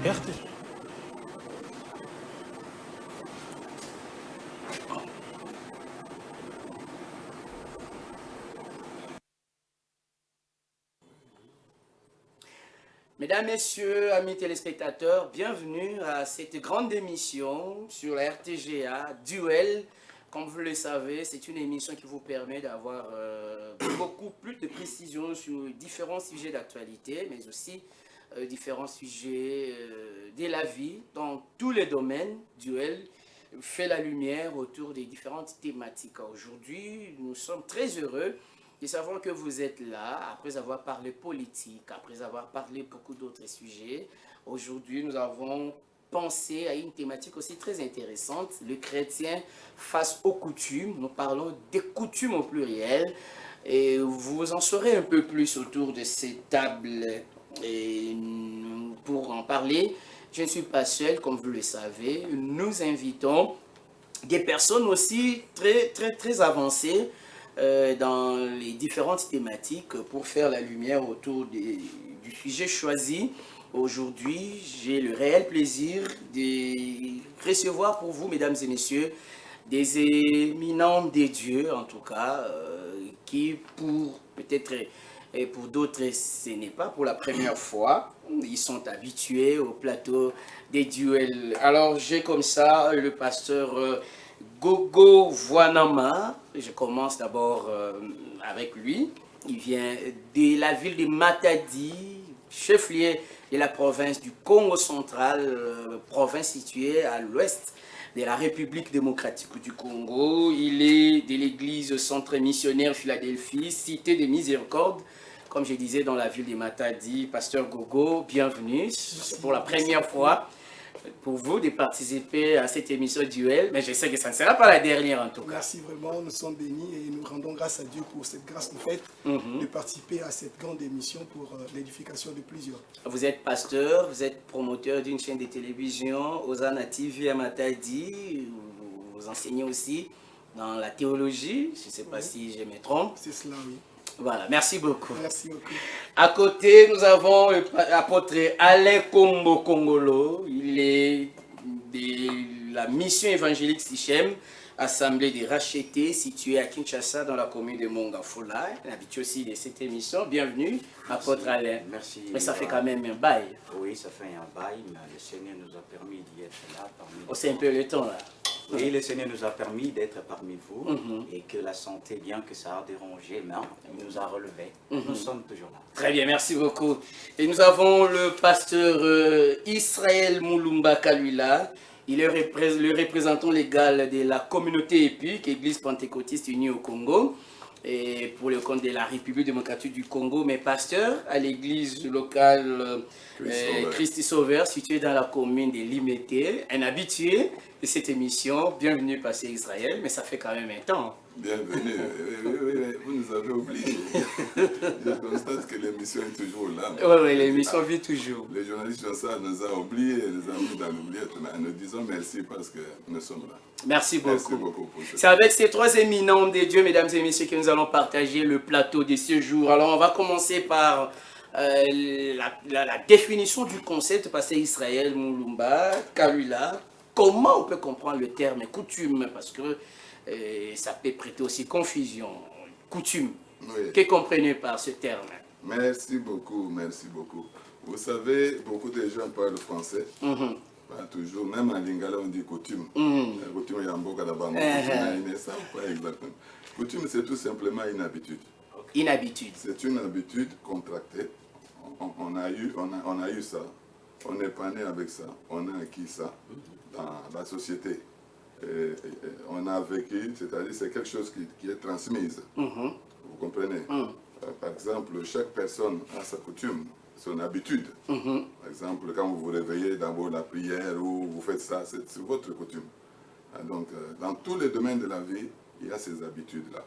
RT. Mesdames, Messieurs, amis téléspectateurs, bienvenue à cette grande émission sur la RTGA, Duel. Comme vous le savez, c'est une émission qui vous permet d'avoir beaucoup plus de précisions sur différents sujets d'actualité, mais aussi différents sujets de la vie dans tous les domaines. Duel fait la lumière autour des différentes thématiques. Aujourd'hui, nous sommes très heureux de savoir que vous êtes là, après avoir parlé politique, après avoir parlé beaucoup d'autres sujets. Aujourd'hui, nous avons pensé à une thématique aussi très intéressante, le chrétien face aux coutumes. Nous parlons des coutumes au pluriel. Et vous en saurez un peu plus autour de ces tables. Et pour en parler, je ne suis pas seul, comme vous le savez. Nous invitons des personnes aussi très avancées dans les différentes thématiques pour faire la lumière autour du sujet choisi. Aujourd'hui, j'ai le réel plaisir de recevoir pour vous, mesdames et messieurs, des éminents des dieux, en tout cas, qui pour peut-être et pour d'autres, ce n'est pas pour la première fois. Ils sont habitués au plateau des duels. Alors, j'ai comme ça le pasteur Gogo Voinama. Je commence d'abord avec lui. Il vient de la ville de Matadi, chef-lieu de la province du Congo central, province située à l'ouest de la République démocratique du Congo. Il est de l'église Centre missionnaire Philadelphie, cité de Miséricorde, comme je disais, dans la ville de Matadi. Pasteur Gogo, bienvenue. C'est pour la première fois pour vous de participer à cette émission Duel, mais je sais que ça ne sera pas la dernière en tout cas. Merci vraiment, nous sommes bénis et nous rendons grâce à Dieu pour cette grâce de faite de participer à cette grande émission pour l'édification de plusieurs. Vous êtes pasteur, vous êtes promoteur d'une chaîne de télévision, Osana TV à Matadi, vous enseignez aussi dans la théologie, je ne sais pas si je me trompe. C'est cela, oui. Voilà, merci beaucoup. Merci beaucoup. À côté, nous avons l'apôtre Alain Kombo Kongolo. Il est de la mission évangélique Sichem, assemblée des rachetés, située à Kinshasa, dans la commune de Mongafula. L'habitude aussi de cette émission. Bienvenue, apôtre Alain. Merci. Mais ça fait quand même un bail. Oui, ça fait un bail, mais le Seigneur nous a permis d'y être là parmi nous. C'est un peu le temps là. Et le Seigneur nous a permis d'être parmi vous et que la santé, bien que ça a dérangé, mais il nous a relevés. Nous sommes toujours là. Très bien, merci beaucoup. Et nous avons le pasteur Israël Moulumba Kalula. Il est le représentant légal de la communauté épique, Église pentecôtiste unie au Congo, et pour le compte de la République démocratique du Congo, mais pasteur à l'église locale Christi Sauveur, située dans la commune de Limete, un habitué de cette émission. Bienvenue, pasteur Israël, mais ça fait quand même un temps. Bienvenue, oui, vous nous avez oubliés. Je constate que l'émission est toujours là. Oui, l'émission vit toujours. Les journalistes nous ont oubliés, les amis dans l'oubliette. Nous disons merci parce que nous sommes là. Merci beaucoup. Merci beaucoup pour C'est avec ces trois éminents des dieux, mesdames et messieurs, que nous allons partager le plateau de ce jour. Alors, on va commencer par la définition du concept, pasteur Israël Moulumba Kalula. Comment on peut comprendre le terme coutume? Parce que ça peut prêter aussi confusion. Coutume. Oui. Que comprenez par ce terme? Merci beaucoup, merci beaucoup. Vous savez, beaucoup de gens parlent français. Pas toujours, même en lingala on dit coutume. Coutume yamboka d'abord. Ils ne savent pas exactement. Coutume, c'est tout simplement une habitude. Une habitude. C'est une habitude contractée. On a eu ça. On n'est pas né avec ça. On a acquis ça dans la société. On a vécu, c'est-à-dire c'est quelque chose qui est transmise. Vous comprenez? Par exemple, chaque personne a sa coutume, son habitude. Par exemple, quand vous vous réveillez, d'abord la prière ou vous faites ça, c'est votre coutume. Donc, dans tous les domaines de la vie, il y a ces habitudes-là.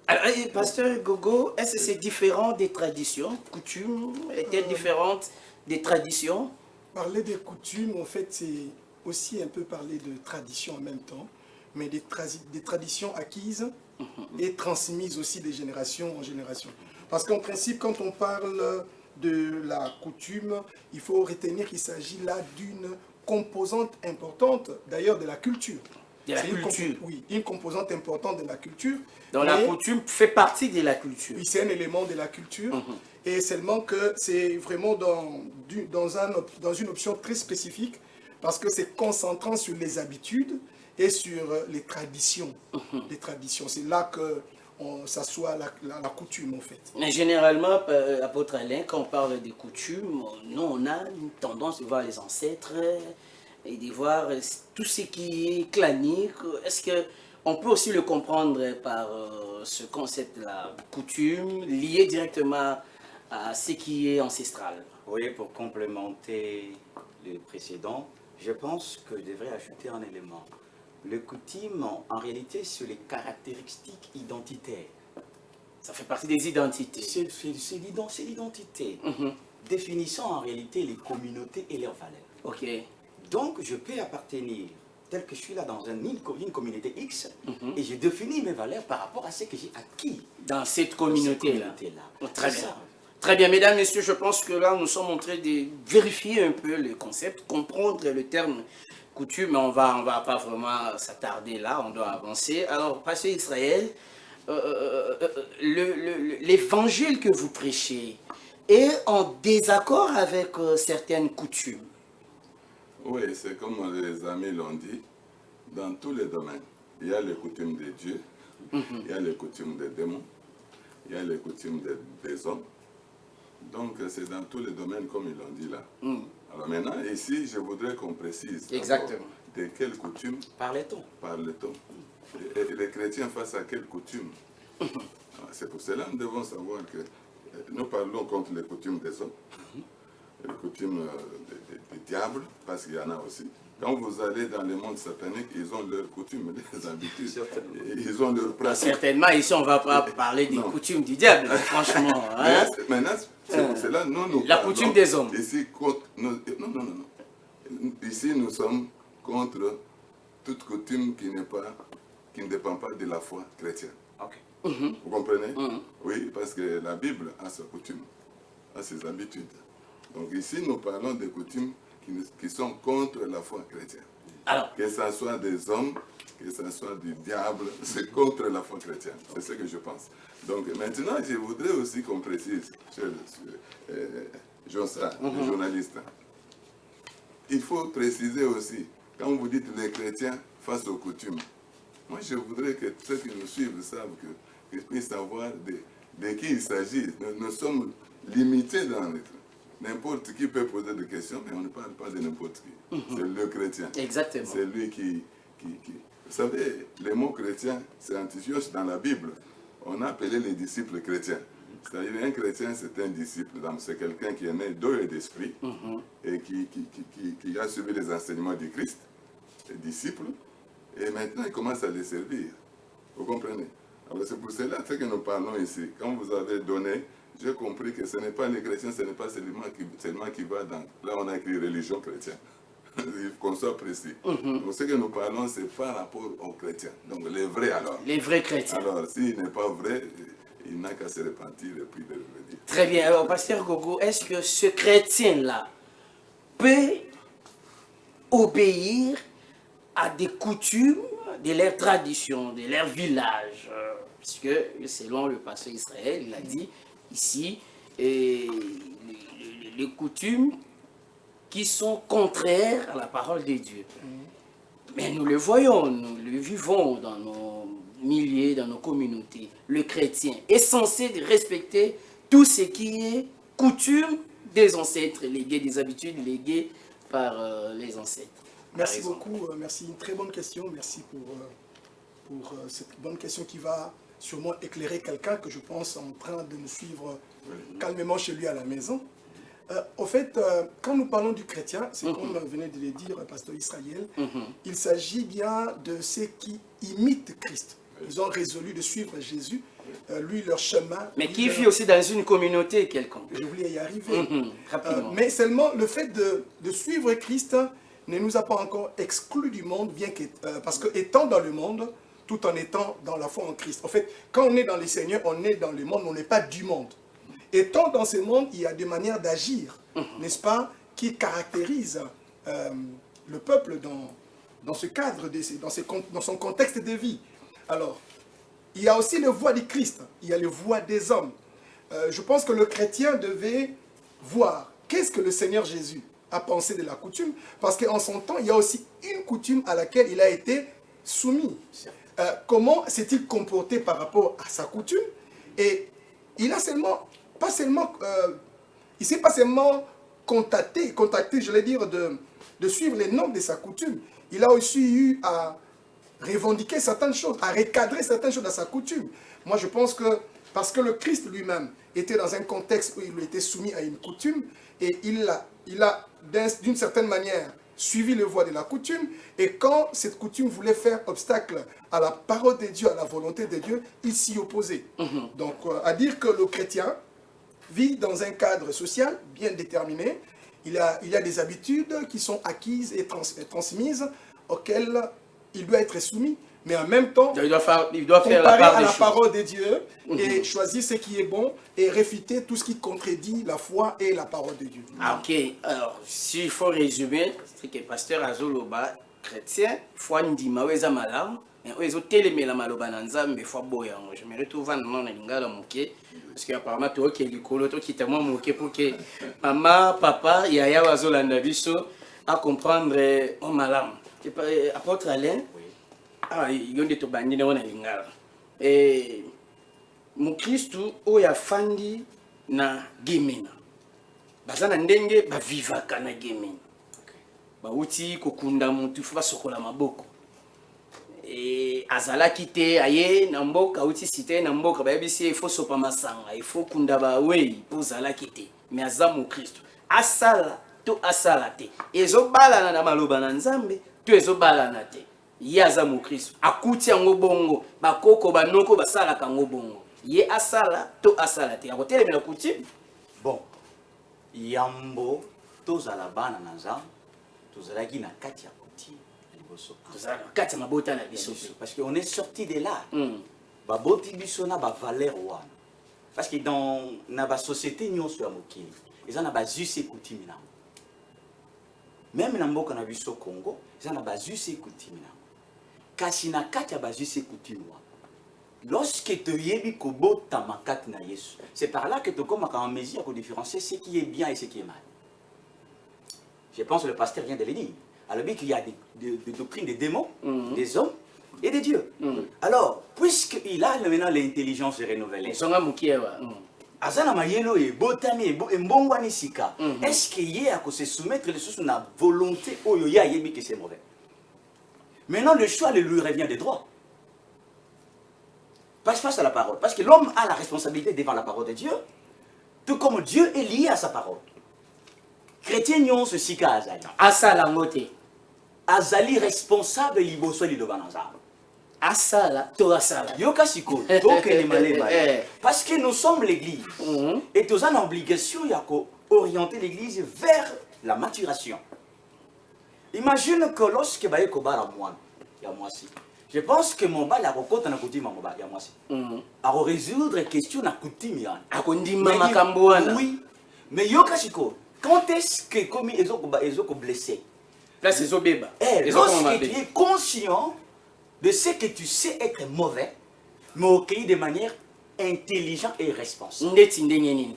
Alors, pasteur Gogo, est-ce que c'est différent des traditions? Coutumes étaient différentes des traditions? Parler des coutumes, en fait, c'est aussi un peu parler de tradition en même temps, mais des traditions acquises et transmises aussi de génération en génération. Parce qu'en principe, quand on parle de la coutume, il faut retenir qu'il s'agit là d'une composante importante, d'ailleurs, de la culture. De la C'est culture. Oui, une composante importante de la culture. Donc la coutume fait partie de la culture. Oui, c'est un élément de la culture. Et seulement que c'est vraiment dans une option très spécifique, parce que c'est concentrant sur les habitudes et sur les traditions. Les traditions, c'est là que ça soit la coutume, en fait. Mais généralement, apôtre Alain, quand on parle des coutumes, nous, on a une tendance de voir les ancêtres et de voir tout ce qui est clanique. Est-ce qu'on peut aussi le comprendre par ce concept-là, coutume, lié directement à ce qui est ancestral? Oui, pour complémenter le précédent, je pense que je devrais ajouter un élément. Les coutumes, en réalité, c'est les caractéristiques identitaires. Ça fait partie des identités. C'est l'identité, définissant en réalité les communautés et leurs valeurs. Ok. Donc, je peux appartenir, tel que je suis là dans une communauté X, et je définis mes valeurs par rapport à ce que j'ai acquis Dans cette communauté-là. Très bien. Ça. Très bien, mesdames, messieurs, je pense que là, nous sommes en train de vérifier un peu le concept, comprendre le terme coutume, mais on va pas vraiment s'attarder là, on doit avancer. Alors, pasteur Israël, l'évangile que vous prêchez est en désaccord avec certaines coutumes. Oui, c'est comme les amis l'ont dit, dans tous les domaines. Il y a les coutumes de Dieu, il y a les coutumes des démons, il y a les coutumes des hommes. Donc c'est dans tous les domaines comme ils l'ont dit là. Alors maintenant, ici, je voudrais qu'on précise Exactement. De quelles coutumes Parle-t-on. parle-t-on. Et les chrétiens face à quelles coutumes. C'est pour cela que nous devons savoir que nous parlons contre les coutumes des hommes, les coutumes des diables, parce qu'il y en a aussi. Quand vous allez dans le monde satanique, ils ont leurs coutumes, leurs habitudes, ils ont leurs pratiques. Certainement, ici, on ne va pas parler des coutumes du diable, franchement. Hein? Maintenant, c'est pour cela que nous la coutume des hommes. Ici, non. Ici, nous sommes contre toute coutume qui ne dépend pas de la foi chrétienne. Ok. Vous comprenez? Oui, parce que la Bible a sa coutume, a ses habitudes. Donc ici, nous parlons des coutumes qui sont contre la foi chrétienne. Alors, que ce soit des hommes, que ce soit du diable, c'est contre la foi chrétienne. C'est ce que je pense. Donc maintenant, je voudrais aussi qu'on précise, cher Josa, le journaliste, il faut préciser aussi, quand vous dites les chrétiens face aux coutumes, moi je voudrais que ceux qui nous suivent savent qu'ils puissent savoir de qui il s'agit. Nous sommes limités dans notre... N'importe qui peut poser des questions, mais on ne parle pas de n'importe qui. C'est le chrétien. exactement. C'est lui qui... Vous savez, le mot chrétien, c'est Antioche dans la Bible. On a appelé les disciples chrétiens. C'est-à-dire un chrétien, c'est un disciple. C'est quelqu'un qui est né d'eau et d'esprit et qui a suivi les enseignements du Christ, les disciples, et maintenant il commence à les servir. Vous comprenez? Alors c'est pour cela que nous parlons ici. Quand vous avez donné, j'ai compris que ce n'est pas les chrétiens, ce n'est pas seulement qui va dans... Là, on a écrit religion chrétienne. Il faut qu'on soit précis. Donc, ce que nous parlons, c'est par rapport aux chrétiens. Donc, les vrais alors. Les vrais chrétiens. Alors, s'il n'est pas vrai, il n'a qu'à se repentir et puis de revenir. Très bien. Alors, pasteur Gogo, est-ce que ce chrétien-là peut obéir à des coutumes de leur tradition, de leur village? Puisque, selon le pasteur Israël, il a dit ici, les coutumes qui sont contraires à la parole de Dieu. Mais nous le voyons, nous le vivons dans nos milliers, dans nos communautés. Le chrétien est censé respecter tout ce qui est coutume des ancêtres, léguées, des habitudes léguées par les ancêtres. Merci beaucoup, merci. Une très bonne question. Merci pour cette bonne question qui va sûrement éclairer quelqu'un que je pense en train de nous suivre calmement chez lui à la maison. Au fait, quand nous parlons du chrétien, c'est comme venait de le dire pasteur Israël, il s'agit bien de ceux qui imitent Christ. Ils ont résolu de suivre Jésus, lui leur chemin. Mais qui vit aussi dans une communauté quelconque. Je voulais y arriver. Rapidement. Mais seulement le fait de suivre Christ ne nous a pas encore exclus du monde, bien que, parce que étant dans le monde, tout en étant dans la foi en Christ. En fait, quand on est dans les Seigneurs, on est dans le monde, on n'est pas du monde. Étant dans ce monde, il y a des manières d'agir, n'est-ce pas, qui caractérisent le peuple dans ce cadre, dans son contexte de vie. Alors, il y a aussi les voies du Christ, il y a les voies des hommes. Je pense que le chrétien devait voir qu'est-ce que le Seigneur Jésus a pensé de la coutume, parce qu'en son temps, il y a aussi une coutume à laquelle il a été soumis. Comment s'est-il comporté par rapport à sa coutume? Et il a il s'est pas seulement contacté, je vais dire, de suivre les normes de sa coutume. Il a aussi eu à revendiquer certaines choses, à recadrer certaines choses dans sa coutume. Moi, je pense que parce que le Christ lui-même était dans un contexte où il était soumis à une coutume, et il a d'une certaine manière suivi les voies de la coutume, et quand cette coutume voulait faire obstacle à la parole de Dieu, à la volonté de Dieu, il s'y opposait. Donc, à dire que le chrétien vit dans un cadre social bien déterminé, il y a des habitudes qui sont acquises et transmises, auxquelles il doit être soumis, mais en même temps, il doit faire la comparer part à des la choses. parole de Dieu et choisir ce qui est bon et réfuter tout ce qui contredit la foi et la parole de Dieu. Ah, ok, alors s'il faut résumer, c'est que pasteur Azoloba, chrétien, foi ndima weza malamu, oyo telemela maloba na nzambe foi boya. Je me retrouve dans na lingala moké parce que apparemment to ke likolo to kitamo moké pour que maman, papa, yaya wazolanda biso à comprendre en malamu. Apôtre Alain, ah, yonde to bandine wana lingala. Mukristu oyo afandi na gemena. Bazana ndenge bavivaka na gemena. Bauti kokunda mutu fa sokola maboko. Azalaki te aye na mboka uti site na mboka bayebisi ifo sopa masanga ifo kunda ba wei po zalaki te mais azamu Kristo asala to asala te ezobalana na maloba na Nzambe to ezobalana te ye azamu Kristo akuti yango bongo bakoko banoko basala kango bongo ye asala to asala te akotelemela kuti bon yambo tozala bana na Nzambe tozalaki na kati ya kuti. Parce qu'on est sorti de là. Baboti bisona ba valeur wana. Parce que dans la société nyonso ya mokili, ils ont ba jus coutume na. Même na mboka na biso Congo, ils ont ba jus coutume na. Kasi na kati ya ba jus coutume wa. Lorsque tu yebi ko bota makati na Yesu, c'est par là que tu commences à en mesure de différencier ce qui est bien et ce qui est mal. Je pense que le pasteur vient de le dire. Alors, qu'il y a des doctrines des démons, des hommes et des dieux. Alors, puisqu'il a maintenant l'intelligence renouvelée, Azana Mayelo et Botami et Mbongwani Sika, est-ce qu'il y a à se soumettre les choses à la volonté Oyoya Yebi que c'est mauvais? Maintenant, le choix lui revient des droits. Passe face à la parole. Parce que l'homme a la responsabilité devant la parole de Dieu, tout comme Dieu est lié à sa parole. Chrétien nyon se sika azali. Asala ngote. Azali responsable liboso lilobananza. Asala to asala. Yoka siko donc les malais. Parce que nous sommes l'église et nous avons l'obligation d'orienter l'église vers la maturation. Imagine que lorsque baye ko bara moi, ya moi si. Je pense que mon bal a kokota na coutume mon bal ya moi si. A résoudre question na coutume ya. Akondima makambo wana. Oui. Mais yoka siko quand est-ce que comme ils ont blessé? Là c'est Zobeba. Lorsque tu es conscient de ce que tu sais être mauvais, mais accueilli de manière intelligente et responsable.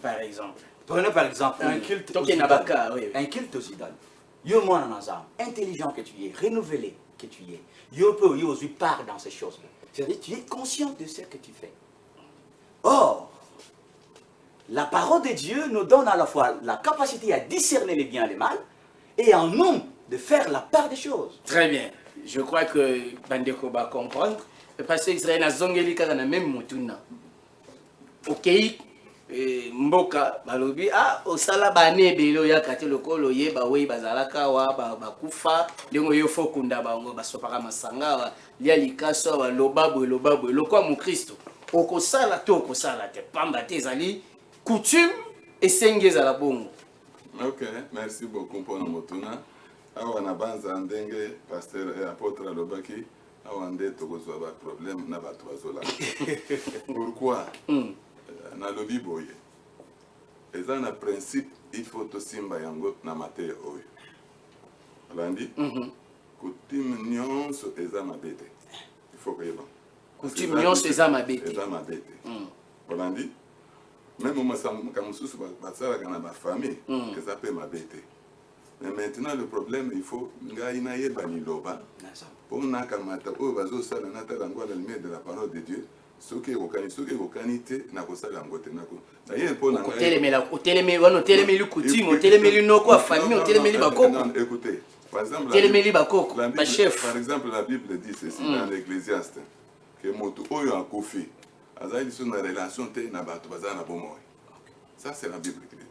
Par exemple. Prenez par exemple un culte aux idoles. Un culte aux idoles. Yo moi intelligent que tu es, renouvelé que tu es. Yo peut yo aussi part dans ces choses-là. C'est-à-dire tu es conscient de ce que tu fais. Or, la parole de Dieu nous donne à la fois la capacité à discerner les biens et les mal, et en nous de faire la part des choses. Très bien. Je crois que Bandeko va comprendre. Parce que Israël a zongeli kaka na même mutuna. Ok, mboka balobi ah osala bane belo ya kate lokolo ye ba we bazalaka wa ba kufa lengo yo fokunda bango basopaka masanga wa lia likaso wa lobabo lokwa mu Kristo. Okosala to okosala te pamba te ezali coutume esengeza la bongo. Ok, merci beaucoup pour notre motuna. Awa na banza ndenge pasteur et apôtre alobaki awa nde tokozwa ba problème na bato bazola. Pourquoi? Na lobi boye. eza na principe il faut tosimba yango na mateya oyo olandi coutume nyonso eza mabe te il faut koyeba coutume nyonso eza mabe te olandi même makambo mosusu basalaka na bafamille eza mpe mabe te. Mais maintenant le problème il faut ngai nayeba liloba mpo nakamata oyo bazosala natala yango à la lumière de la parole de Dieu soki ekokani te nakosala yango te naye mpo na otelemeli coutume otelemeli noko ya famille otelemeli bakoko. Écoutez, par exemple par exemple la Bible dit ceci dans l'Ecclésiaste que moto oyo akufi azali liso na relation te na bato bazala na bomoi. Ça c'est la Bible qui dit.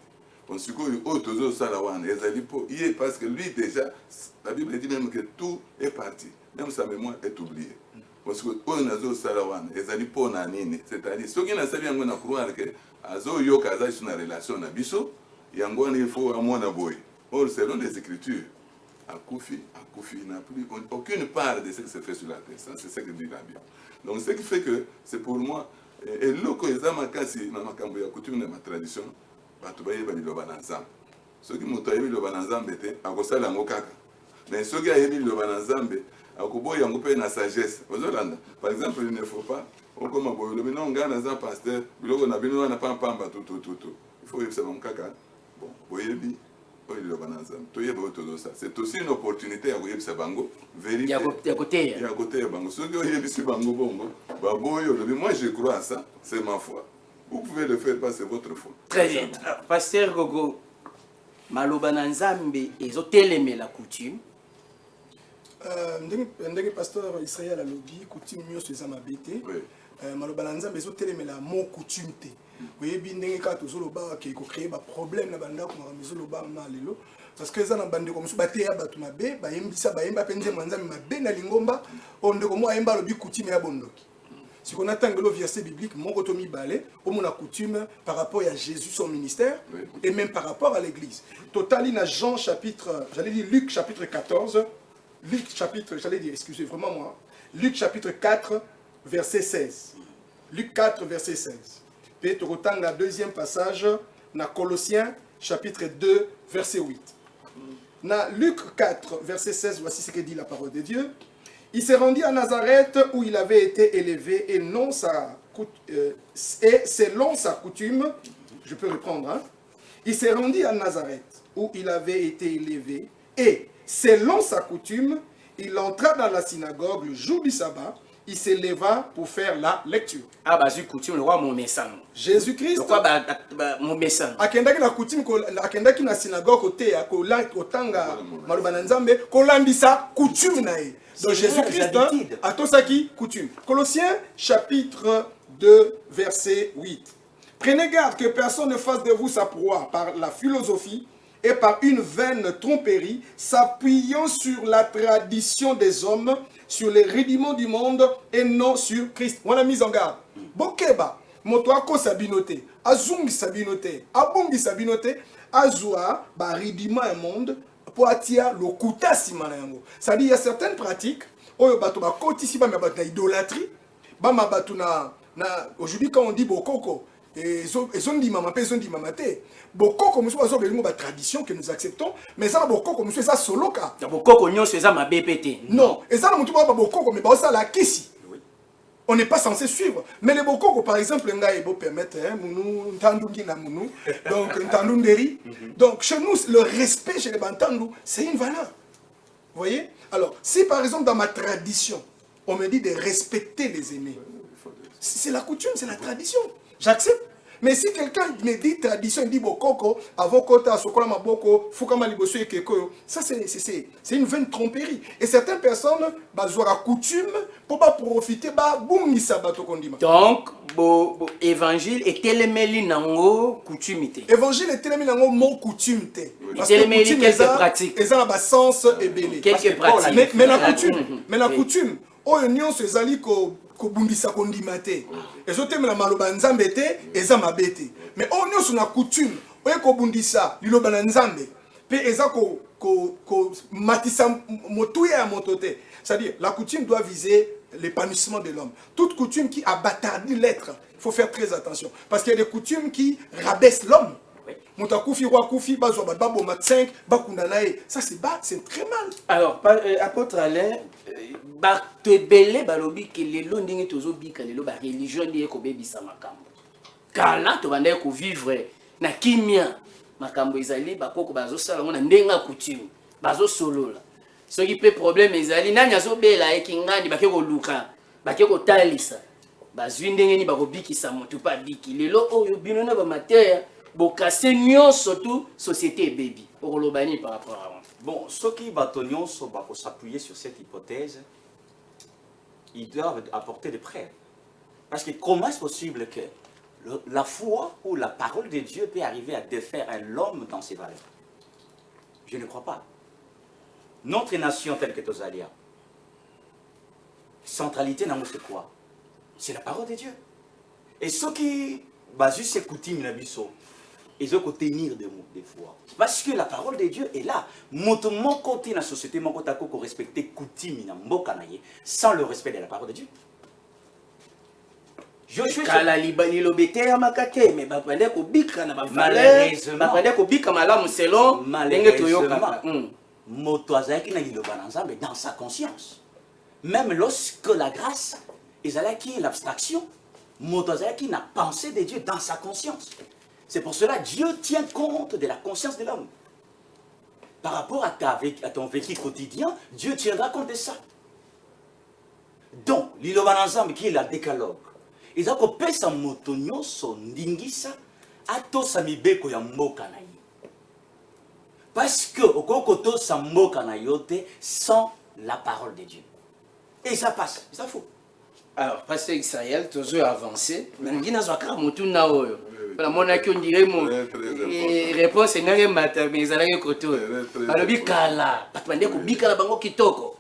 On se dit autozo salawan ezali po il parce que lui déjà la Bible dit même que tout est parti, même sa mémoire est oubliée. Parce que oyo nazo salawan ezali po na nini, c'est-à-dire ce qui na sabi yango na croire que azo yoka azali sur na relation na biso yango il faut amona boy. Or selon les écritures akufi n'a plus aucune part de ce qui se fait sur la terre. Ça c'est ce que dit la Bible. Donc ce qui fait que c'est pour moi et loko ezama kasi na makambo ya coutume na ma tradition bato bayeba liloba na nzambe soki moto ayebi liloba na nzambe te akosala yango kaka mais soki ayebi liloba na nzambe akoboya yango mpe na sagesse ozolanda. Par exemple il ne faut pas okoma boye olobi no ngai naza pasteur biloko na bino wana pampamba tutututu il faut yebisa bango kaka bon boyebi oyo liloba na nzambe toyeba oyo tozosala. C'est aussi une opportunité ya koyebisa bango vérité ya koteya bango soki oyebisi bango bongo baboyi olobi moi je crois à ça, c'est ma foi. Vous pouvez le faire parce que c'est votre foi. Très bien. Pasteur Gogo, maloba na nzambe ezotelemela coutume. Ndenge pasteur Israël alobi coutume nyonso eza mabe te. Maloba na nzambe ezotelemela mo coutume te. Oyebi ndenge kaka tozoloba ke ekocrée baproblème na bandako makambo ezoloba na lelo parce que eza na bandeko mosusu bateya bato mabe bayembisa bayemba mpe nzembo ya nzambe mabe na lingomba oyo ndeko mo ayemba alobi coutume ya bondoki. Si on attend le verset biblique, mon rotomi balé, au mon coutume par rapport à Jésus, son ministère, et même par rapport à l'église. Total, dans Jean chapitre, j'allais dire Luc chapitre 14, Luc chapitre, j'allais dire, excusez vraiment moi, Luc chapitre 4, verset 16. Luc 4, verset 16. Puis tu retends la deuxième passage, dans Colossiens chapitre 2, verset 8. Dans Luc 4, verset 16, voici ce que dit la parole de Dieu. Il s'est rendu à Nazareth où il avait été élevé et selon sa coutume, je peux reprendre, hein? Il s'est rendu à Nazareth où il avait été élevé et selon sa coutume, il entra dans la synagogue le jour du sabbat, il s'éleva pour faire la lecture. Ah bah c'est coutume le roi mon message. Jésus-Christ. Le roi mon message. Akendaki na coutume akendaki na synagogue côté ya kotanga maloba na nzambe kolandisa coutume na ye. Donc Jésus-Christ a tosaki coutume. Colossiens chapitre 2 verset 8. Prenez garde que personne ne fasse de vous sa proie par la philosophie et par une vaine tromperie, s'appuyant sur la tradition des hommes, sur les rudiments du monde et non sur Christ. On a mis en garde. Bokeba, motoako sabinote, azungi sabinote, abongi sabinote, azua, ba rudiment un monde, pour attirer le kuta simanayango. C'est-à-dire, il y a certaines pratiques, oyo bato ba kotisi ba mabata idolâtrie, ba mabatu aujourd'hui quand on dit bokoko, et ils ont dit maman, ils ont dit maman té. Bokoko musu bazo belimo ba tradition que nous acceptons, mais ça bokoko musu ça solo ka. Bokoko nyonso eza ma BPT. Non, et ça mutu ba bokoko mais ba ça la kisi. On n'est pas censé suivre. Mais les bokoko, par exemple, ils permettre mounou, ntandungi na mounou, donc ntandunderi. Donc chez nous, le respect chez les bantandou, c'est une valeur. Vous voyez? Alors, si par exemple dans ma tradition, on me dit de respecter les aînés, c'est la coutume, c'est la tradition. J'accepte. Mais si quelqu'un me dit tradition, il dit bokoko, avokota, sokola maboko, fukama liboso et kekoyo, ça c'est une vaine tromperie. Et certaines personnes, ont la coutume pour pas profiter, boum, sabato kondima. Donc, évangile est téléméli nango coutumité. Évangile est téléméli nango mon coutumité. Parce que coutume, quelques pratiques. Ils ont un sens et belé. Quelques pratiques. Mais la coutume, oh, union, c'est zali ko bundisa kondima te ezotemela maloba nzambe te eza mabe te mais o nyonso na coutume oye kobundisa liloba na nzambe pe eza ko matisa motuya ya moto te. C'est-à-dire la coutume doit viser l'épanouissement de l'homme. Toute coutume qui abattardit l'être, il faut faire très attention parce qu'il y a des coutumes qui rabaissent l'homme. Moto akufi kwa kufi bazwa ba boma 5 bakunda nae. Ça c'est très mal. Alors apôtre Alain bato ebele balobi ke lelo ndenge tozobika lelo ba religion ndiye kobebisa makambo. Kala to banda ko vivre na kimia makambo ezali bakoko bazosala ngona ndenga coutume bazo solola. Soki pe problème ezali nani azobela ekingandi bake ko luka bake ko talisa bazwi ndenge ni bakobikisa moto pa biki lelo oyo bino na ba mateya bokase nyonso tout société ebebi okolobani par rapport à moi. Bon, ceux qui batonnent pour s'appuyer sur cette hypothèse, ils doivent apporter des preuves. Parce que comment est-ce possible que la foi ou la parole de Dieu peut arriver à défaire l'homme dans ses valeurs? Je ne crois pas. Notre nation telle que Tozalia, centralité dans nous c'est quoi? C'est la parole de Dieu. Et ceux qui basent ces coutumes ils ont tenir des fois. Parce que la parole de Dieu est là. Mon côté dans la société, mon côté à respecter coutume sans le respect de la parole de Dieu. Malheureusement, dans sa conscience. Même lorsque la grâce est l'abstraction, qui n'a pensé de Dieu dans sa conscience. C'est pour cela que Dieu tient compte de la conscience de l'homme. Par rapport à ton vécu quotidien, Dieu tiendra compte de ça. Donc, l'Ilobananzam qui est la décalogue, ils ont coupé sa motonio, son dingisa, à to samibeko ya mboka na ye. Parce que, au kokoto sa mboka na yote, sans la parole de Dieu. Et ça passe, ça faut. Alors, pasteur Israël, toujours avancé. Mais il y a un on dirait mon réponse est nare mata mais ezalaki koto balobi kala bato bande ko bikala bango kitoko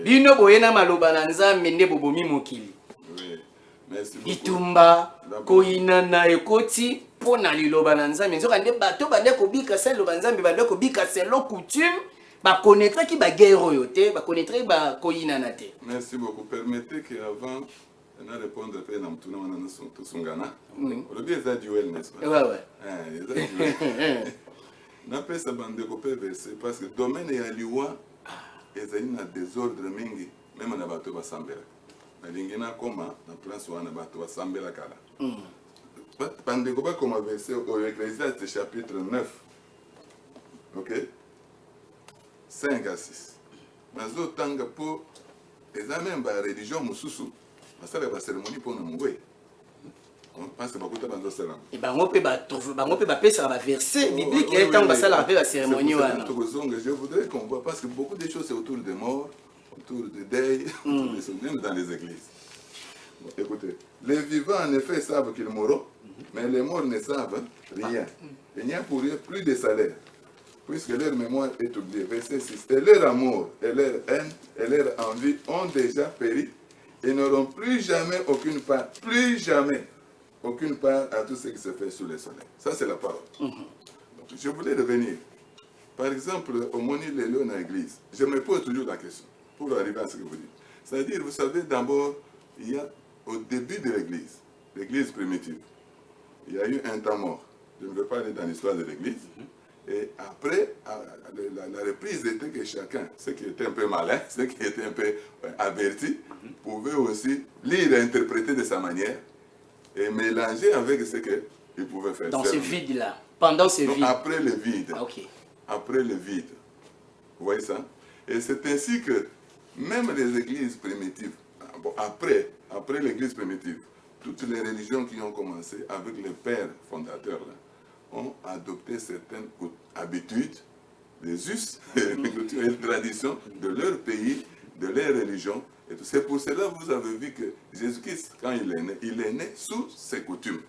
bino boyena maloba na nzambe nde bobomi mokili bitumba koyina na ekoti pona liloba na nzambe nzoka nde bato bande ko bika sel loba nzambe bande ko bika selon coutume ba connaître ki ba guerre oyo te ba connaître ba koyina na te. Merci beaucoup. Permettez que avant on a répondu à un peu dans Sungana. Le bien est duel, n'est-ce pas? Ouais. N'a pas sa bande de copains versé parce que domaine et aliwa, ils ont un désordre mingi, même en abattu à Sambela. Mais l'ingéna comment, dans place où on abattu à Sambela Kala. Bande de copains comme versé au Ecclésiaste chapitre 9. Ok? 5 à 6. Mais autant que pour les amis de la religion, Moussoussou, parce que la cérémonie pour nous mourir. On pense que beaucoup de gens sont là. Et ben on peut pas ça va verser biblique et tant que ça la la cérémonie. Je voudrais qu'on voit parce que beaucoup de choses c'est autour des morts, autour des deuils, même dans les églises. Bon, écoutez, les vivants en effet savent qu'ils mourront, mais les morts ne savent rien. Il n'y a pour eux plus de salaire, puisque leur mémoire est oubliée. Verset 6. Et leur amour, et leur haine, et leur envie ont déjà péri. Ils n'auront plus jamais aucune part, aucune part à tout ce qui se fait sous le soleil. Ça, c'est la parole. Donc, je voulais revenir. Par exemple, au Moni Lélo dans l'église, je me pose toujours la question, pour arriver à ce que vous dites. C'est-à-dire, vous savez, d'abord, il y a, au début de l'église primitive, il y a eu un temps mort. Je ne veux pas aller dans l'histoire de l'église. Et après, la reprise était que chacun, ceux qui étaient un peu malins, ceux qui étaient un peu avertis, pouvaient aussi lire et interpréter de sa manière et mélanger avec ce qu'ils pouvaient faire. Dans ce vide-là, pendant ce vide. Après le vide. Ah, okay. Après le vide. Vous voyez ça? Et c'est ainsi que même les églises primitives, bon, après l'église primitive, toutes les religions qui ont commencé avec les pères fondateurs, là, ont adopté certaines habitudes, des us, des traditions de leur pays, de leur religion. Et c'est pour cela que vous avez vu que Jésus-Christ, quand il est né sous ses coutumes.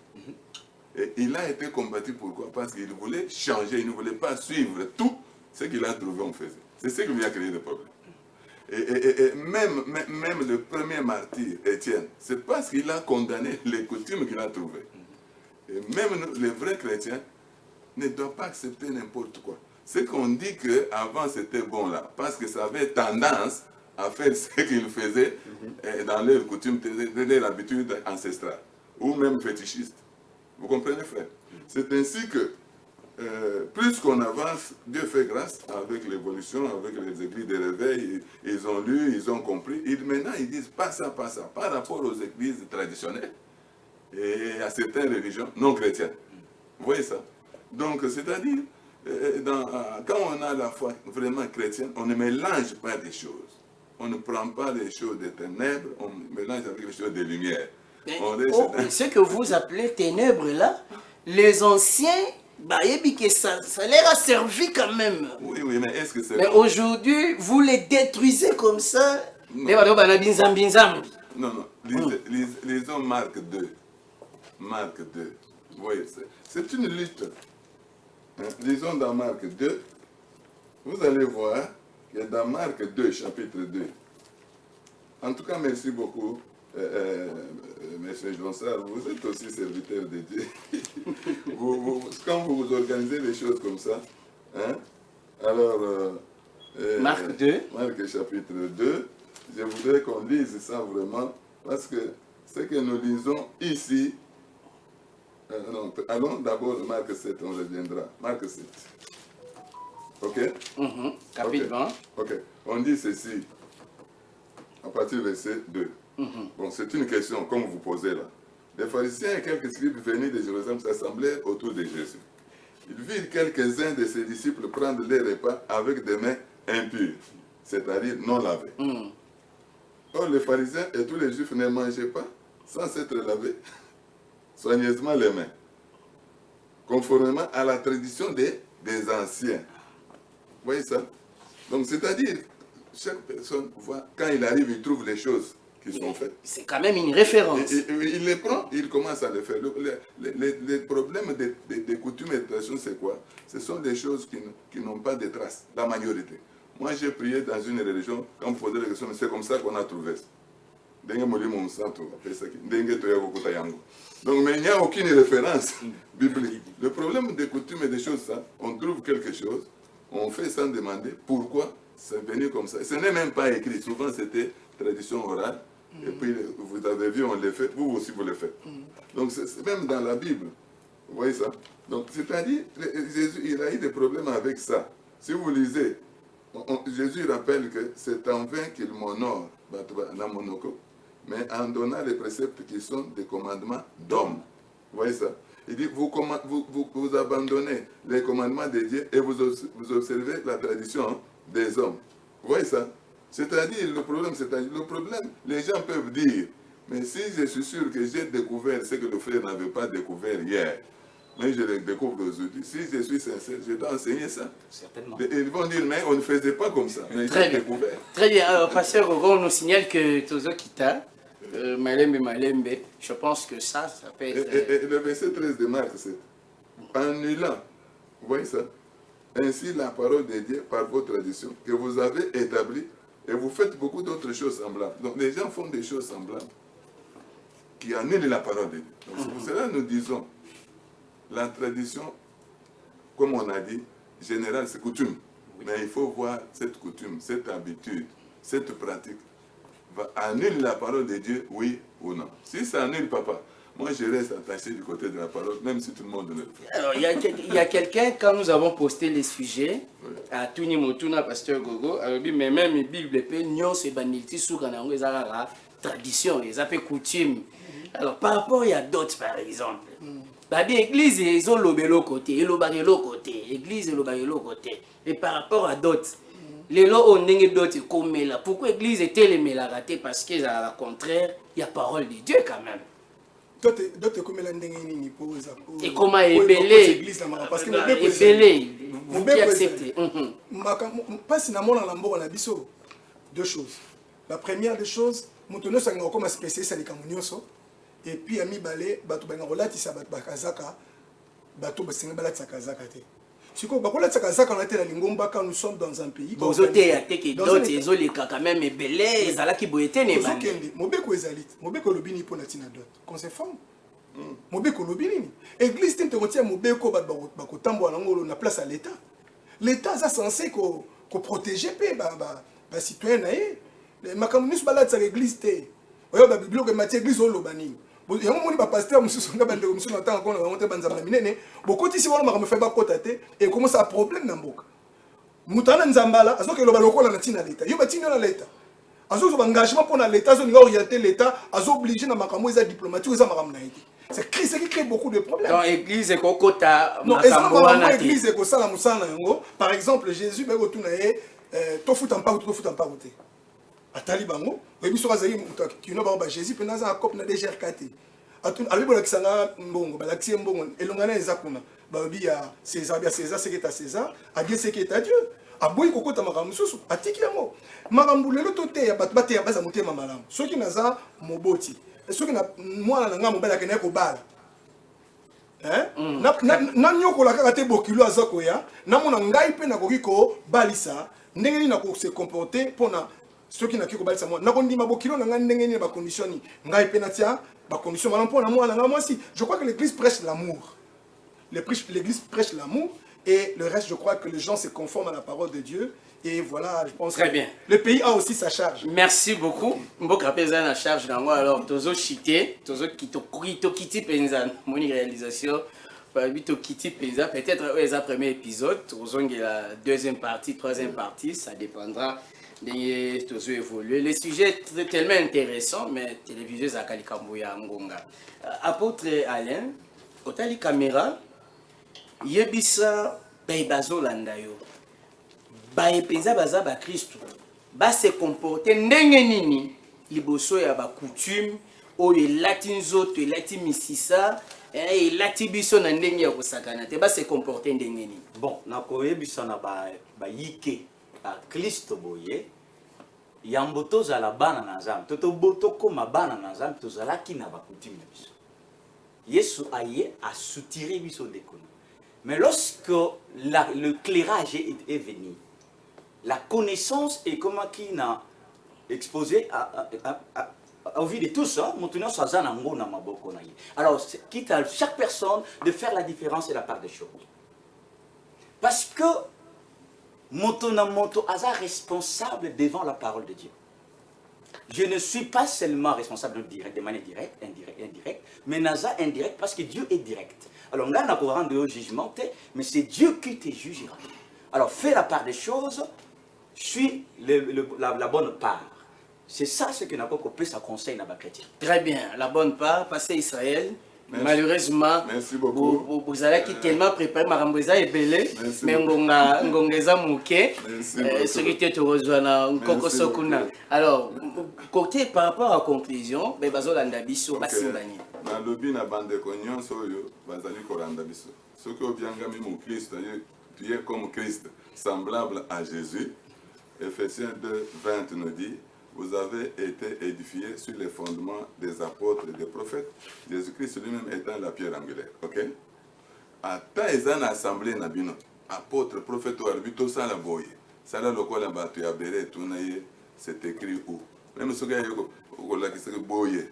Et il a été combattu, pourquoi? Parce qu'il voulait changer, il ne voulait pas suivre tout ce qu'il a trouvé, on faisait. C'est ce qui lui a créé le problème. Et même le premier martyr, Étienne, c'est parce qu'il a condamné les coutumes qu'il a trouvées. Et même les vrais chrétiens ne doivent pas accepter n'importe quoi. Ce qu'on dit qu'avant c'était bon là, parce que ça avait tendance à faire ce qu'ils faisaient dans leurs coutumes, de leur habitude ancestrale, ou même fétichistes. Vous comprenez, frère? C'est ainsi que plus qu'on avance, Dieu fait grâce avec l'évolution, avec les églises de réveil. Ils ont lu, ils ont compris. Maintenant, ils disent pas ça, pas ça. Par rapport aux églises traditionnelles et à certaines religions non chrétiennes. Vous voyez ça? Donc, c'est-à-dire, quand on a la foi vraiment chrétienne, on ne mélange pas des choses. On ne prend pas les choses des ténèbres, on mélange avec les choses des lumières. Ce que vous appelez ténèbres là, les anciens, bah, ça leur a servi quand même. Oui, oui, mais est-ce que c'est... Mais aujourd'hui, vous les détruisez comme ça. Non, non. Lisons Marc 2. Marc 2. Vous voyez, c'est une lutte. Lisons dans Marc 2. Vous allez voir que dans Marc 2, chapitre 2, en tout cas, merci beaucoup, M. Jonsard, vous êtes aussi serviteur de Dieu. Quand vous organisez les choses comme ça, hein, alors... Marc 2. Marc chapitre 2, je voudrais qu'on lise ça vraiment, parce que ce que nous lisons ici, non, allons d'abord Marc 7, on reviendra. Marc 7. Ok? Chapitre 20. Ok. On dit ceci, à partir du verset 2. Bon, c'est une question, comme vous posez là. Les pharisiens et quelques scribes venus de Jérusalem s'assemblèrent autour de Jésus. Ils virent quelques-uns de ses disciples prendre les repas avec des mains impures, c'est-à-dire non lavées. Or, les pharisiens et tous les juifs ne mangeaient pas sans s'être lavés soigneusement les mains, conformément à la tradition des anciens. Vous voyez ça? Donc, c'est-à-dire, chaque personne voit, quand il arrive, il trouve les choses qui sont faites. C'est quand même une référence. Il les prend, il commence à les faire. Les problèmes des coutumes et des traditions, c'est quoi? Ce sont des choses qui n'ont pas de traces, la majorité. Moi, j'ai prié dans une religion, quand vous posez la question, c'est comme ça qu'on a trouvé ça. Donc, mais il n'y a aucune référence biblique. Le problème des coutumes et des choses, ça, on trouve quelque chose, on fait sans demander pourquoi c'est venu comme ça. Ce n'est même pas écrit. Souvent, c'était tradition orale. Et puis, vous avez vu, on le fait. Vous aussi, vous le faites. Donc, c'est même dans la Bible. Vous voyez ça? Donc, c'est-à-dire, Jésus, il a eu des problèmes avec ça. Si vous lisez, Jésus rappelle que c'est en vain qu'il m'honore, mais en donnant les préceptes qui sont des commandements d'hommes. Vous voyez ça? Il dit, vous abandonnez les commandements de Dieu et vous observez la tradition des hommes. Vous voyez ça? C'est-à-dire, le problème, les gens peuvent dire, mais si je suis sûr que j'ai découvert ce que le frère n'avait pas découvert hier, mais je le découvre aujourd'hui, si je suis sincère, je dois enseigner ça. Certainement. Et ils vont dire, mais on ne faisait pas comme ça. Mais Très bien. Découvert. Très bien. Alors, Pasteur Gogo, on nous signale que Tozo Kita, Malembe, je pense que ça peut être... Et le verset 13 de Marc, c'est annulant, vous voyez ça? Ainsi la parole de Dieu par vos traditions que vous avez établie et vous faites beaucoup d'autres choses semblables. Donc les gens font des choses semblables qui annulent la parole de Dieu. Donc c'est pour cela que nous disons, la tradition, comme on a dit, générale, c'est coutume. Mais il faut voir cette coutume, cette habitude, cette pratique va annuler la parole de Dieu, oui ou non. Si ça annule, papa, moi je reste attaché du côté de la parole, même si tout le monde le fait. Alors, il y a quelqu'un, quand nous avons posté les sujets, à Tuni Motuna, Pasteur Gogo, mais même la Bible, nous, c'est banilti, sous la tradition, les appels coutumes. Alors, par rapport à d'autres, par exemple, l'église, ils ont l'obélo côté, ils ont l'obélo côté, l'église, ils ont l'obélo côté. Et par rapport à d'autres, les lois ont d'autres comme là. Pourquoi l'église était les raté? Parce que, à contraire, il y a parole de Dieu quand même. D'autres comme la ndengeni pour et comment ébélé parce que ébélé vous qui acceptez pas si namona lambo na biso deux choses. La première des choses mutono sanga comme spécialiste à l'ikamunyoso et puis ami balé batu banga relatisa batu bakazaka batu basenga balatisa kazaka te. Siko bakolatisa kazaka na te la lingomba quand nous sommes dans un pays bozoté ya teke d'autres ezoleka quand même ébélé ezalaki boyete ne ba mobeko ezalit mobeko lobini pona tina dot qu'on se forme mobeko lobini église tente rotia mobeko bakotambo na ngolo na place à l'état est censé ko protéger ba citoyen na ye makambo nyusu balatisa l'église te oyo ba biblio ke matie église olobani Il y a un moment où les pasteurs me sont dit que nous avons monté banzama minene. Beaucoup de gens me fait pas côté et comment ça problème dans boka. Moutana nzambala, azo que le baloko la natina l'État. Yo batini na l'État. Azo so engagement pour na l'État, azo orienter l'État, azo obligé na makambo eza diplomatique eza makambo na été. C'est ce qui crée beaucoup de problèmes. Dans l'église et kokota non, l'église et kosala musala yango. Par exemple, Jésus be retourna to futa mpa to futa mpa te. Atali bango, rebi so azali ki no ba Jésus pe naza akop na DGR4. Alors, il y a mbongo, balakisi mbongo, elongana eza kuna. Babi ya César, c'est qui est à César, à Dieu c'est qui est à Dieu. A boyi kokota makambo susu, atiki yango. Makambo lelo tote ya bate ya baza motema malamu. Soki naza moboti. Soki na mwana na nga mobala kene ko bala. Na nyoko la kaka te bokilo azako ya, na mona ngai pe na kokiko balisa, ndenge ni na ko se comporter pona soki na kiko balisa moi. Na ko ndima bokilo na nga ndenge ni ba condition ngai pe na tia ba condition malamu pona mwana nga moi si. Je crois que l'église prêche l'amour. L'église prêche l'amour et le reste, je crois que les gens se conforment à la parole de Dieu. Et voilà, je pense très que bien. Le pays a aussi sa charge. Merci beaucoup. Mbok rappelle la charge dans moi. Alors, tozo chité, tozo kiti penza, mon réalisation. Kiti penza, peut-être la premier épisode, tozo la deuxième partie, troisième partie, ça dépendra de tozo évoluer. Le sujet est tellement intéressant, mais télévision zakali kamboya ngonga. Apôtre Alain, otali caméra. Yebisa baibazo landayo baepenza baza ba Kristo ba se comporter ndenge nini liboso ya ba coutume oyo elati nzoto elati misisa elati biso na ndenge ya kosakana te ba se comporter ndenge nini. Bon, na koyebisa na ba yike a Kristo boye yamboto za la bana na nzambe toto boto koma bana na nzambe tozalaki na ba coutume na biso. Yesu aye a soutirer biso déconne. Mais lorsque le clairage est venu, la connaissance est comme qui n'a exposé au vu de tous, alors quitte à chaque personne de faire la différence et la part des choses. Parce que moto est responsable devant la parole de Dieu. Je ne suis pas seulement responsable de manière directe, indirecte, mais naza indirect parce que Dieu est direct. Alors, on a rendre au jugement, mais c'est Dieu qui te jugera. Alors, fais la part des choses, suis la bonne part. C'est ça ce que n'a pas coupé sa conseil dans les chrétiens. Très bien, la bonne part, passer Israël. Merci. Malheureusement, merci beaucoup. Vous avez tellement préparé, Maramboisa est belé, mais Ngongeza Mouké, ce qui était rejoint Nkoko Sokuna. Alors, côté par rapport à la conclusion, Bebazo Landabiso, Basimbani. Dans le lobby, na bande cognon, soyo, Bazali Korandabiso. Ce que bien gami mon Christ, tu es comme Christ, semblable à Jésus. Ephésiens 2, 20 nous dit. Vous avez été édifiés sur les fondements des apôtres et des prophètes, Jésus-Christ lui-même étant la pierre angulaire. Ok? À Taïzan assemblée Nabino, apôtre, prophète ou arbito, ça la boye. Ça la lokola la batu ya bere tunaye, c'est écrit où? Même ce gars qui se boye.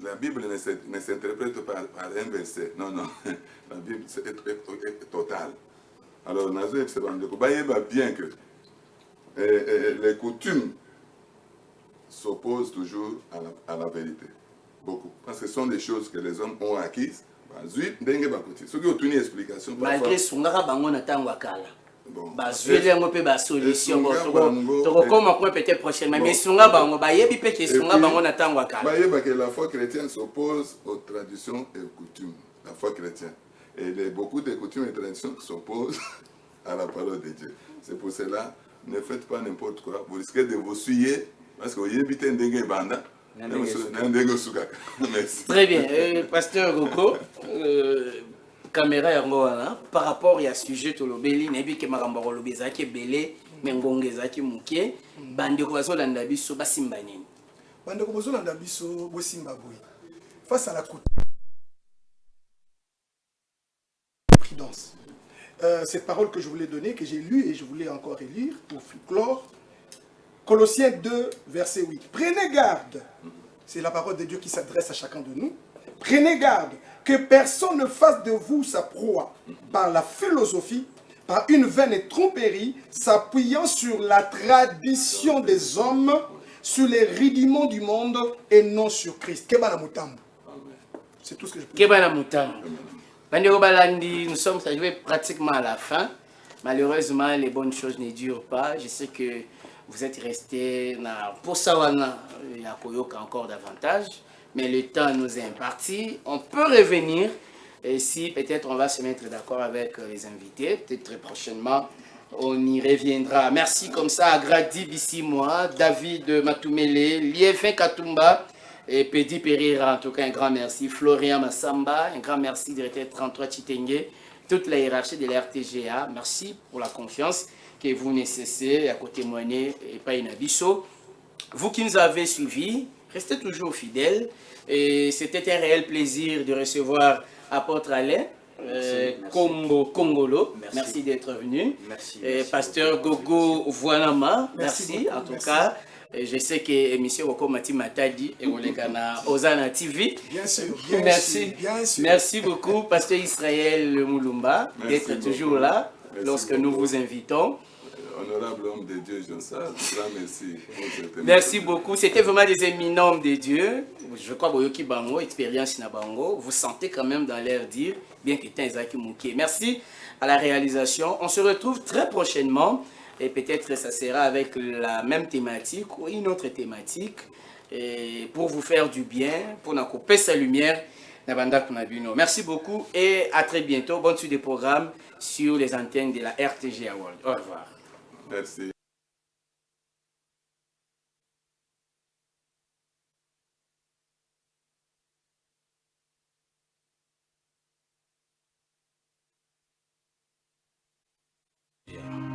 La Bible ne s'interprète pas par un verset. Non, non. La Bible est totale. Alors, Nazé, c'est bien que les coutumes s'opposent toujours à la vérité. Beaucoup. Parce que ce sont des choses que les hommes ont acquises. Ce qui est une explication. Malgré son garabang, na tango akala. Bon. Bazuele ngo pe ba solution to comment peut-être prochainement mais sunga bango ba yebi pe ke sunga bango na tango akala. Ba yeba que la foi chrétienne s'oppose aux traditions et aux coutumes. La foi chrétienne. Et beaucoup de coutumes et traditions s'opposent à la parole de Dieu. C'est pour cela, ne faites pas n'importe quoi. Vous risquez de vous souiller. Parce que vous avez un banda. Très bien. Pasteur Roko, caméra par rapport à ce sujet, tu l'obélis, n'est-ce que Marambaro l'obézaki belé, mais ngongezaki mouké, bande kobazo landabiso basimbani. Bande kobazo landabiso bosimbaboui. Face à la prudence. Cette parole que je voulais donner, que j'ai lue et je voulais encore relire pour clore. Colossiens 2, verset 8. Prenez garde, c'est la parole de Dieu qui s'adresse à chacun de nous. Prenez garde que personne ne fasse de vous sa proie par la philosophie, par une vaine tromperie, s'appuyant sur la tradition des hommes, sur les rudiments du monde et non sur Christ. C'est tout ce que je peux dire. Kebana Moutang. Bandeko Balandi, nous sommes arrivés pratiquement à la fin. Malheureusement, les bonnes choses ne durent pas. Je sais que vous êtes restés pour Sawana, il y a Koyoka encore davantage. Mais le temps nous est imparti. On peut revenir. Et si peut-être on va se mettre d'accord avec les invités, peut-être très prochainement, on y reviendra. Merci comme ça à Grady Bissimois, David Matoumele, Liefin Katumba et Pedi Pereira. En tout cas, un grand merci. Florian Massamba, un grand merci, directeur 33 Chitenge, toute la hiérarchie de la RTGA. Merci pour la confiance que vous nécessitez à côté témoigner et pas une abisso. Vous qui nous avez suivis, restez toujours fidèles. Et c'était un réel plaisir de recevoir Apôtre Alain Congolo. Merci d'être venu. Merci. Pasteur Gogo Voanama. Merci beaucoup, en tout merci. cas. Je sais que l'émission Woko Mati Matadi et Ozana TV. Bien sûr, bien Merci. sûr, bien sûr. Merci beaucoup, Pasteur Israël Moulumba, Merci d'être beaucoup. toujours là Merci lorsque beaucoup. nous vous invitons. Honorable homme de Dieu, Jean-Sal, grand merci. pour cette Merci émission. beaucoup. C'était vraiment des éminents hommes de Dieu. Je crois que Bango, expérience na Bango, vous sentez quand même dans l'air dire, bien que Isaac Mouké. Merci à la réalisation. On se retrouve très prochainement et peut-être ça sera avec la même thématique ou une autre thématique et pour vous faire du bien, pour nous couper sa lumière. Merci beaucoup et à très bientôt. Bonne suite des programmes sur les antennes de la RTGA World. Au revoir. Merci.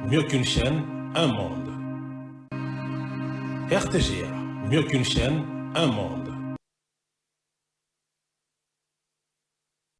Mieux qu'une chaîne, un monde. RTGA, mieux qu'une chaîne, un monde.